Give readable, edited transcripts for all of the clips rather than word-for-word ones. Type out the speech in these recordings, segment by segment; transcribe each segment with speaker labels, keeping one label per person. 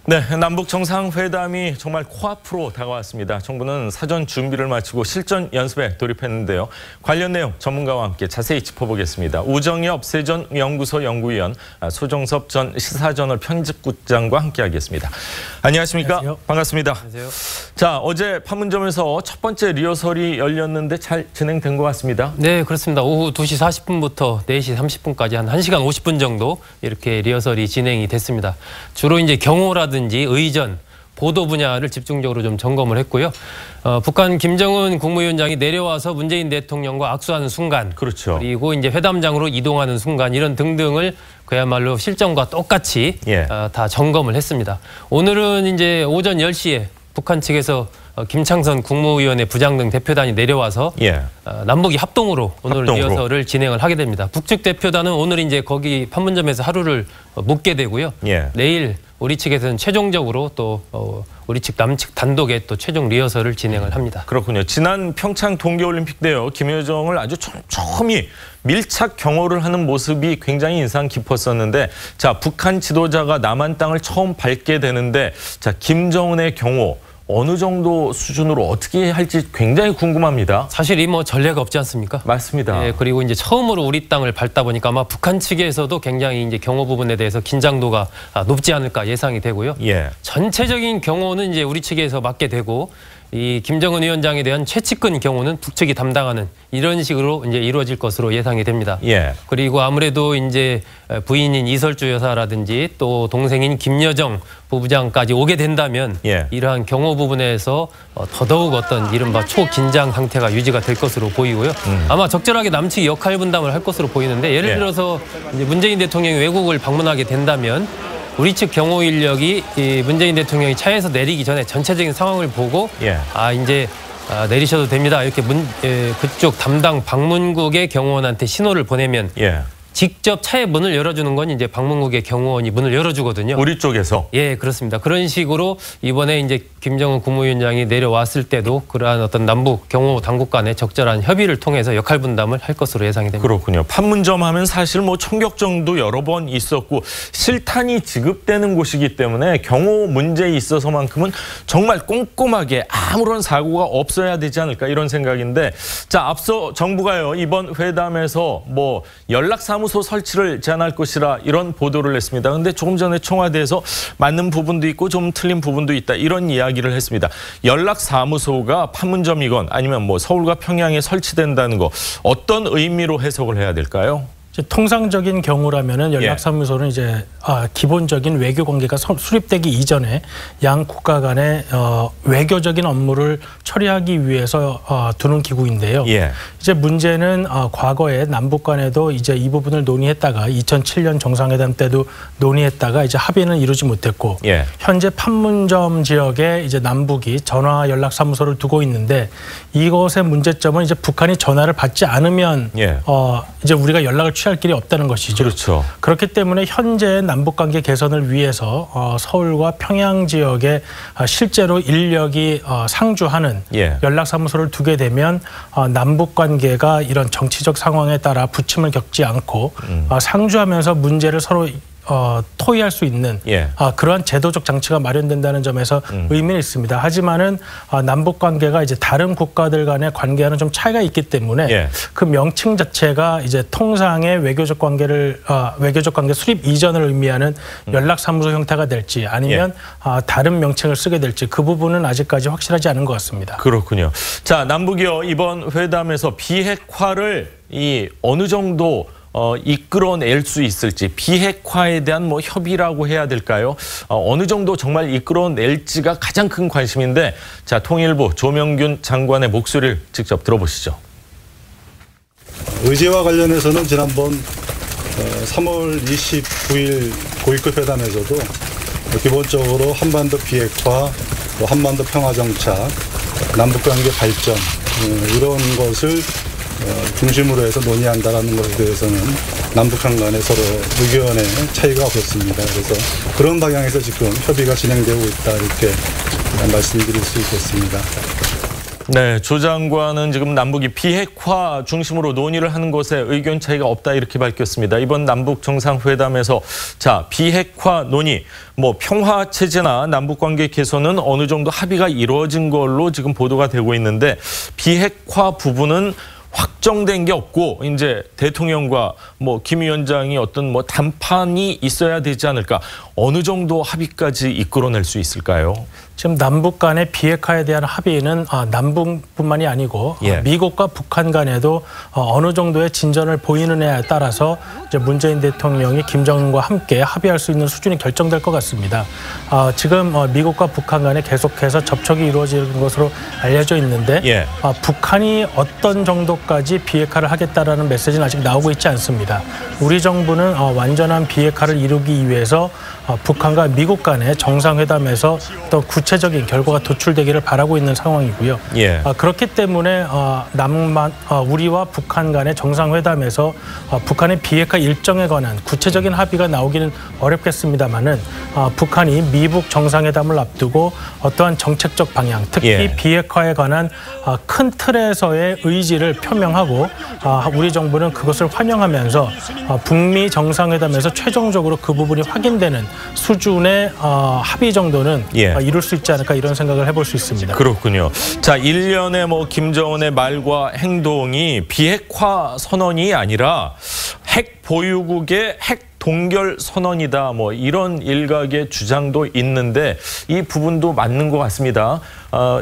Speaker 1: 네, 남북 정상회담이 정말 코앞으로 다가왔습니다. 정부는 사전 준비를 마치고 실전 연습에 돌입했는데요. 관련 내용 전문가와 함께 자세히 짚어보겠습니다. 우정엽 세전연구소 연구위원, 소정섭 전 시사저널 편집국장과 함께하겠습니다. 안녕하십니까?
Speaker 2: 안녕하세요.
Speaker 1: 반갑습니다.
Speaker 2: 안녕하세요.
Speaker 1: 자, 어제 판문점에서 첫 번째 리허설이 열렸는데 잘 진행된 것 같습니다.
Speaker 2: 네, 그렇습니다. 오후 2시 40분부터 4시 30분까지 한 1시간 50분 정도 이렇게 리허설이 진행이 됐습니다. 주로 이제 경호라든지 의전, 보도 분야를 집중적으로 좀 점검을 했고요. 북한 김정은 국무위원장이 내려와서 문재인 대통령과 악수하는 순간,
Speaker 1: 그렇죠.
Speaker 2: 그리고 이제 회담장으로 이동하는 순간 이런 등등을 그야말로 실전과 똑같이 다 점검을 했습니다. 오늘은 이제 오전 10시에 북한 측에서 김창선 국무위원회 부장 등 대표단이 내려와서 남북이 합동으로 오늘 리허설을 진행을 하게 됩니다. 북측 대표단은 오늘 이제 거기 판문점에서 하루를 묵게 되고요. 내일 우리 측에서는 최종적으로 또 우리 측 남측 단독의 또 최종 리허설을 진행을 합니다.
Speaker 1: 그렇군요. 지난 평창 동계올림픽 때요, 김여정을 아주 촘촘히 밀착 경호를 하는 모습이 굉장히 인상 깊었었는데, 자, 북한 지도자가 남한 땅을 처음 밟게 되는데, 자, 김정은의 경호 어느 정도 수준으로 어떻게 할지 굉장히 궁금합니다.
Speaker 2: 사실 이 뭐 전례가 없지 않습니까?
Speaker 1: 맞습니다.
Speaker 2: 예, 그리고 이제 처음으로 우리 땅을 밟다 보니까 아마 북한 측에서도 굉장히 이제 경호 부분에 대해서 긴장도가 높지 않을까 예상이 되고요. 전체적인 경호는 이제 우리 측에서 맡게 되고, 이 김정은 위원장에 대한 최측근 경호는 북측이 담당하는 이런 식으로 이제 이루어질 것으로 예상이 됩니다. 그리고 아무래도 이제 부인인 이설주 여사라든지 또 동생인 김여정 부부장까지 오게 된다면 이러한 경호 부분에서 더더욱 어떤 이른바 초긴장 상태가 유지가 될 것으로 보이고요. 아마 적절하게 남측이 역할 분담을 할 것으로 보이는데, 예를 들어서 이제 문재인 대통령이 외국을 방문하게 된다면 우리 측 경호 인력이 이 문재인 대통령이 차에서 내리기 전에 전체적인 상황을 보고 이제 내리셔도 됩니다. 이렇게 그쪽 담당 방문국의 경호원한테 신호를 보내면 직접 차의 문을 열어주는 건 이제 방문국의 경호원이 문을 열어주거든요. 우리 쪽에서? 예, 그렇습니다. 그런 식으로 이번에 이제 김정은 국무위원장이 내려왔을 때도 그러한 어떤 남북 경호 당국 간의 적절한 협의를 통해서 역할 분담을 할 것으로 예상이 됩니다.
Speaker 1: 그렇군요. 판문점 하면 사실 뭐 총격전도 여러 번 있었고 실탄이 지급되는 곳이기 때문에 경호 문제에 있어서만큼은 정말 꼼꼼하게 아무런 사고가 없어야 되지 않을까 이런 생각인데, 자, 앞서 정부가요, 이번 회담에서 뭐 연락사무소 설치를 제안할 것이라 이런 보도를 했습니다. 그런데 조금 전에 청와대에서 맞는 부분도 있고 좀 틀린 부분도 있다, 이런 이야기를 했습니다. 연락사무소가 판문점이건 아니면 뭐 서울과 평양에 설치된다는 거 어떤 의미로 해석을 해야 될까요?
Speaker 3: 통상적인 경우라면은 연락사무소는 이제 기본적인 외교 관계가 수립되기 이전에 양 국가 간의 외교적인 업무를 처리하기 위해서 두는 기구인데요. 이제 문제는 과거에 남북 간에도 이제 이 부분을 논의했다가 2007년 정상회담 때도 논의했다가 이제 합의는 이루지 못했고, 현재 판문점 지역에 이제 남북이 전화 연락사무소를 두고 있는데, 이것의 문제점은 이제 북한이 전화를 받지 않으면 이제 우리가 연락을 취할 길이 없다는 것이죠.
Speaker 1: 그렇죠.
Speaker 3: 그렇기 때문에 현재 남북관계 개선을 위해서 서울과 평양 지역에 실제로 인력이 상주하는 연락사무소를 두게 되면 남북관계가 이런 정치적 상황에 따라 부침을 겪지 않고 상주하면서 문제를 서로 토의할 수 있는 그러한 제도적 장치가 마련된다는 점에서 의미는 있습니다. 하지만은 남북 관계가 이제 다른 국가들 간의 관계와는 좀 차이가 있기 때문에 그 명칭 자체가 이제 통상의 외교적 관계 수립 이전을 의미하는 연락사무소 형태가 될지 아니면 다른 명칭을 쓰게 될지, 그 부분은 아직까지 확실하지 않은 것 같습니다.
Speaker 1: 그렇군요. 자, 남북이요, 이번 회담에서 비핵화를 어느 정도 이끌어낼 수 있을지, 비핵화에 대한 뭐 협의라고 해야 될까요? 어느 정도 정말 이끌어낼지가 가장 큰 관심인데, 자, 통일부 조명균 장관의 목소리를 직접 들어보시죠.
Speaker 4: 의제와 관련해서는 지난번 3월 29일 고위급 회담에서도 기본적으로 한반도 비핵화, 또 한반도 평화정착, 남북관계 발전 이런 것을 중심으로 해서 논의한다라는 것에 대해서는 남북한 간에 서로 의견의 차이가 없었습니다. 그래서 그런 방향에서 지금 협의가 진행되고 있다, 이렇게 말씀드릴 수 있겠습니다.
Speaker 1: 네, 조 장관은 지금 남북이 비핵화 중심으로 논의를 하는 것에 의견 차이가 없다 이렇게 밝혔습니다. 이번 남북 정상회담에서 자, 비핵화 논의, 뭐 평화 체제나 남북 관계 개선은 어느 정도 합의가 이루어진 걸로 지금 보도가 되고 있는데 비핵화 부분은 확정된 게 없고 이제 대통령과 뭐 김 위원장이 어떤 뭐 담판이 있어야 되지 않을까? 어느 정도 합의까지 이끌어낼 수 있을까요?
Speaker 3: 지금 남북 간의 비핵화에 대한 합의는 남북뿐만이 아니고 미국과 북한 간에도 어느 정도의 진전을 보이느냐에 따라서 이제 문재인 대통령이 김정은과 함께 합의할 수 있는 수준이 결정될 것 같습니다. 지금 미국과 북한 간에 계속해서 접촉이 이루어지는 것으로 알려져 있는데 북한이 어떤 정도까지 비핵화를 하겠다라는 메시지는 아직 나오고 있지 않습니다. 우리 정부는 완전한 비핵화를 이루기 위해서 북한과 미국 간의 정상회담에서 또 구체적인 결과가 도출되기를 바라고 있는 상황이고요. 그렇기 때문에 우리와 북한 간의 정상회담에서 북한의 비핵화 일정에 관한 구체적인 합의가 나오기는 어렵겠습니다만은 북한이 미북 정상회담을 앞두고 어떠한 정책적 방향, 특히 비핵화에 관한 큰 틀에서의 의지를 표명하고 우리 정부는 그것을 환영하면서 북미 정상회담에서 최종적으로 그 부분이 확인되는 수준의 합의 정도는 이룰 수 있지 않을까 이런 생각을 해볼 수 있습니다.
Speaker 1: 그렇군요. 자, 일련의 뭐 김정은의 말과 행동이 비핵화 선언이 아니라 핵 보유국의 핵 동결 선언이다. 뭐 이런 일각의 주장도 있는데 이 부분도 맞는 것 같습니다.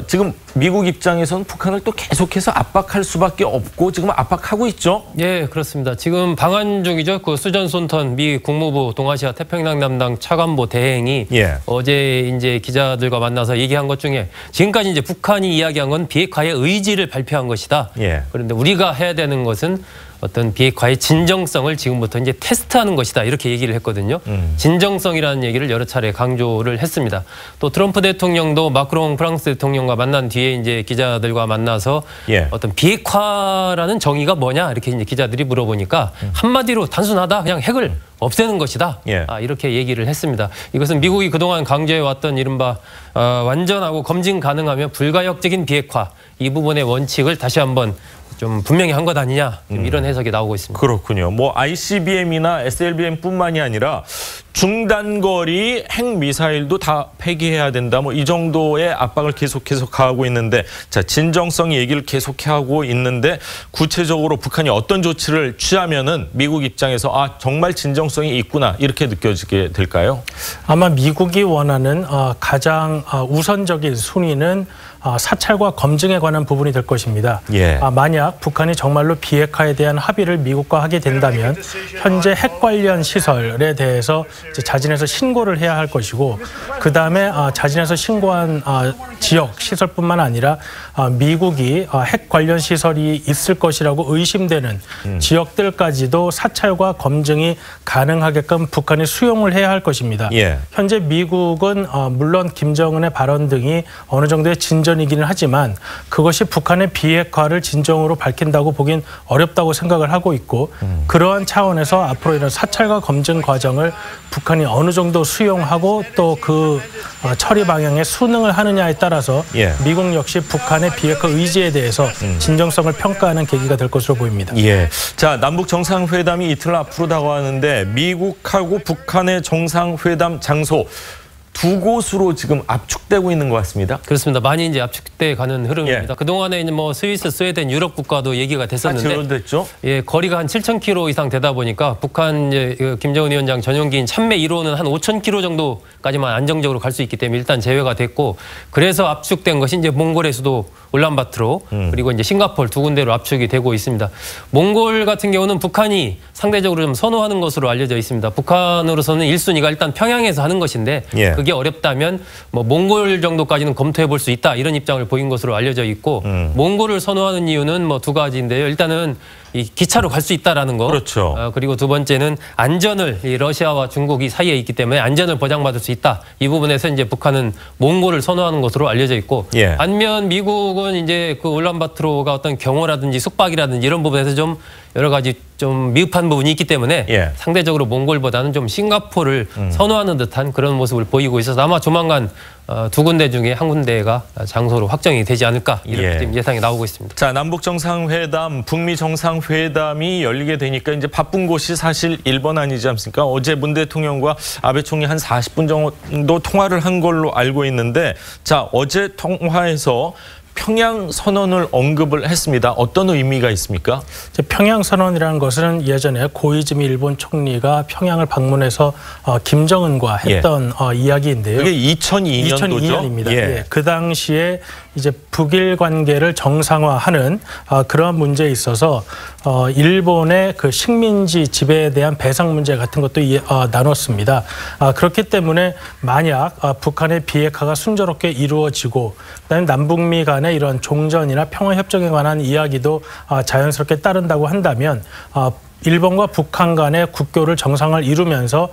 Speaker 1: 지금 미국 입장에서는 북한을 또 계속해서 압박할 수밖에 없고 지금 압박하고 있죠?
Speaker 2: 예, 그렇습니다. 지금 방한 중이죠. 그 수전 손턴 미 국무부 동아시아 태평양 담당 차관보 대행이 어제 이제 기자들과 만나서 얘기한 것 중에 지금까지 이제 북한이 이야기한 건 비핵화의 의지를 발표한 것이다. 그런데 우리가 해야 되는 것은 어떤 비핵화의 진정성을 지금부터 이제 테스트하는 것이다 이렇게 얘기를 했거든요. 진정성이라는 얘기를 여러 차례 강조를 했습니다. 또 트럼프 대통령도 마크롱 프랑스 대통령과 만난 뒤에 이제 기자들과 만나서 어떤 비핵화라는 정의가 뭐냐 이렇게 이제 기자들이 물어보니까 한마디로 단순하다 그냥 핵을 없애는 것이다. 이렇게 얘기를 했습니다. 이것은 미국이 그동안 강조해왔던 이른바 완전하고 검증 가능하며 불가역적인 비핵화 이 부분의 원칙을 다시 한번 좀 분명히 한 것 아니냐 이런 해석이 나오고 있습니다.
Speaker 1: 그렇군요. 뭐 ICBM이나 SLBM뿐만이 아니라 중단거리 핵미사일도 다 폐기해야 된다. 뭐 이 정도의 압박을 계속해서 가하고 있는데 자, 진정성 얘기를 계속하고 있는데 구체적으로 북한이 어떤 조치를 취하면은 미국 입장에서 정말 진정성이 있구나 이렇게 느껴지게 될까요?
Speaker 3: 아마 미국이 원하는 가장 우선적인 순위는 사찰과 검증에 관한 부분이 될 것입니다. 만약 북한이 정말로 비핵화에 대한 합의를 미국과 하게 된다면 현재 핵 관련 시설에 대해서 이제 자진해서 신고를 해야 할 것이고 그다음에 자진해서 신고한 지역 시설뿐만 아니라 미국이 핵 관련 시설이 있을 것이라고 의심되는 지역들까지도 사찰과 검증이 가능하게끔 북한이 수용을 해야 할 것입니다. 현재 미국은 물론 김정은의 발언 등이 어느 정도의 진전이기는 하지만 그것이 북한의 비핵화를 진정으로 밝힌다고 보긴 어렵다고 생각을 하고 있고 그러한 차원에서 앞으로 이런 사찰과 검증 과정을 북한이 어느 정도 수용하고 또 그 처리 방향에 순응을 하느냐에 따라서 미국 역시 북한의 비핵화 의지에 대해서 진정성을 평가하는 계기가 될 것으로 보입니다.
Speaker 1: 자, 남북 정상회담이 이틀 앞으로 다가왔는데 미국하고 북한의 정상회담 장소 두 곳으로 지금 압축되고 있는 것 같습니다.
Speaker 2: 그렇습니다. 많이 이제 압축돼 가는 흐름입니다. 그동안에 이제 뭐 스위스, 스웨덴, 유럽 국가도 얘기가 됐었는데
Speaker 1: 됐죠?
Speaker 2: 거리가 한 7,000km 이상 되다 보니까 북한 이제 김정은 위원장 전용기인 참매 1호는 한 5,000km 정도까지만 안정적으로 갈 수 있기 때문에 일단 제외가 됐고 그래서 압축된 것이 이제 몽골의 수도 울란바토르 그리고 이제 싱가포르 두 군데로 압축이 되고 있습니다. 몽골 같은 경우는 북한이 상대적으로 좀 선호하는 것으로 알려져 있습니다. 북한으로서는 1순위가 일단 평양에서 하는 것인데 그게 어렵다면 뭐 몽골 정도까지는 검토해 볼 수 있다 이런 입장을 보인 것으로 알려져 있고 몽골을 선호하는 이유는 뭐 두 가지인데요. 일단은 이 기차로 갈 수 있다라는 거.
Speaker 1: 그렇죠.
Speaker 2: 그리고 두 번째는 안전을 이 러시아와 중국이 사이에 있기 때문에 안전을 보장받을 수 있다. 이 부분에서 이제 북한은 몽골을 선호하는 것으로 알려져 있고 반면 미국은 이제 그 울란바토르가 어떤 경호라든지 숙박이라든지 이런 부분에서 좀 여러 가지 좀 미흡한 부분이 있기 때문에 상대적으로 몽골보다는 좀 싱가포르를 선호하는 듯한 그런 모습을 보이고 있어서 아마 조만간 두 군데 중에 한 군데가 장소로 확정이 되지 않을까 이렇게 지금 예상이 나오고 있습니다.
Speaker 1: 자, 남북 정상회담, 북미 정상회담이 열리게 되니까 이제 바쁜 곳이 사실 일본 아니지 않습니까? 어제 문 대통령과 아베 총리 한 40분 정도 통화를 한 걸로 알고 있는데, 자, 어제 통화에서 평양 선언을 언급을 했습니다. 어떤 의미가 있습니까?
Speaker 3: 평양 선언이라는 것은 예전에 고이즈미 일본 총리가 평양을 방문해서 김정은과 했던 이야기인데요.
Speaker 1: 그게 2002년도죠?
Speaker 3: 2002년입니다. 예. 그 당시에 이제 북일 관계를 정상화하는 그러한 문제에 있어서 일본의 그 식민지 지배에 대한 배상 문제 같은 것도 나눴습니다. 그렇기 때문에 만약 북한의 비핵화가 순조롭게 이루어지고 그다음에 남북미 간의 이런 종전이나 평화협정에 관한 이야기도 자연스럽게 따른다고 한다면 일본과 북한 간의 국교를 정상을 이루면서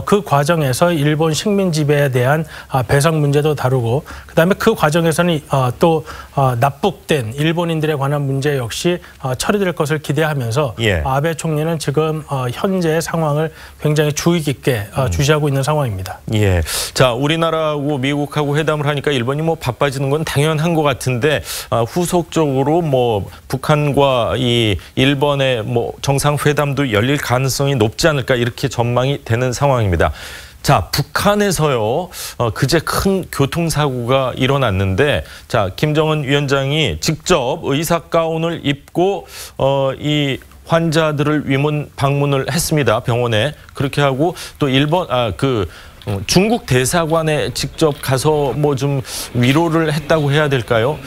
Speaker 3: 그 과정에서 일본 식민 지배에 대한 배상 문제도 다루고 그다음에 그 과정에서는 또 납북된 일본인들에 관한 문제 역시 처리될 것을 기대하면서 아베 총리는 지금 현재의 상황을 굉장히 주의 깊게 주시하고 있는 상황입니다.
Speaker 1: 예. 자, 우리나라하고 미국하고 회담을 하니까 일본이 뭐 바빠지는 건 당연한 것 같은데 후속적으로 뭐 북한과 이 일본의 뭐 정상회담도 열릴 가능성이 높지 않을까 이렇게 전망이 되는 상황입니다. 자, 북한에서요, 그제 큰 교통사고가 일어났는데, 자, 김정은 위원장이 직접 의사 가운을 입고, 이 환자들을 위문 방문을 했습니다. 병원에. 그렇게 하고 또 중국 대사관에 직접 가서 뭐 좀 위로를 했다고 해야 될까요?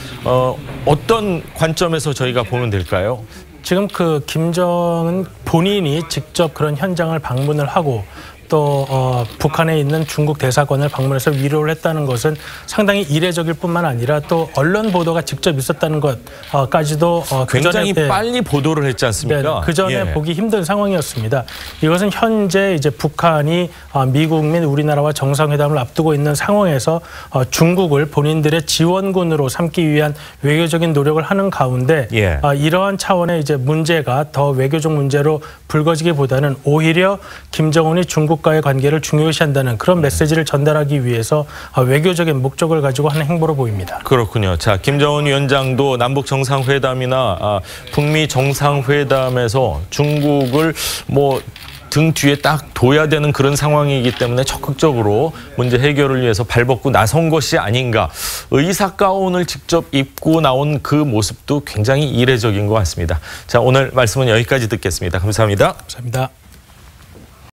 Speaker 1: 어떤 관점에서 저희가 보면 될까요?
Speaker 3: 지금 그 김정은 본인이 직접 그런 현장을 방문을 하고 또 북한에 있는 중국 대사관을 방문해서 위로를 했다는 것은 상당히 이례적일 뿐만 아니라 또 언론 보도가 직접 있었다는 것까지도
Speaker 1: 굉장히 빨리 보도를 했지 않습니까?
Speaker 3: 네, 그 전에 보기 힘든 상황이었습니다. 이것은 현재 이제 북한이 미국 및 우리나라와 정상회담을 앞두고 있는 상황에서 중국을 본인들의 지원군으로 삼기 위한 외교적인 노력을 하는 가운데 이러한 차원의 이제 문제가 더 외교적 문제로 불거지기보다는 오히려 김정은이 중국과의 관계를 중요시한다는 그런 메시지를 전달하기 위해서 외교적인 목적을 가지고 하는 행보로 보입니다.
Speaker 1: 그렇군요. 자, 김정은 위원장도 남북 정상회담이나 북미 정상회담에서 중국을 뭐 등 뒤에 딱 둬야 되는 그런 상황이기 때문에 적극적으로 문제 해결을 위해서 발벗고 나선 것이 아닌가. 의사 가운을 직접 입고 나온 그 모습도 굉장히 이례적인 것 같습니다. 자, 오늘 말씀은 여기까지 듣겠습니다. 감사합니다.
Speaker 3: 감사합니다.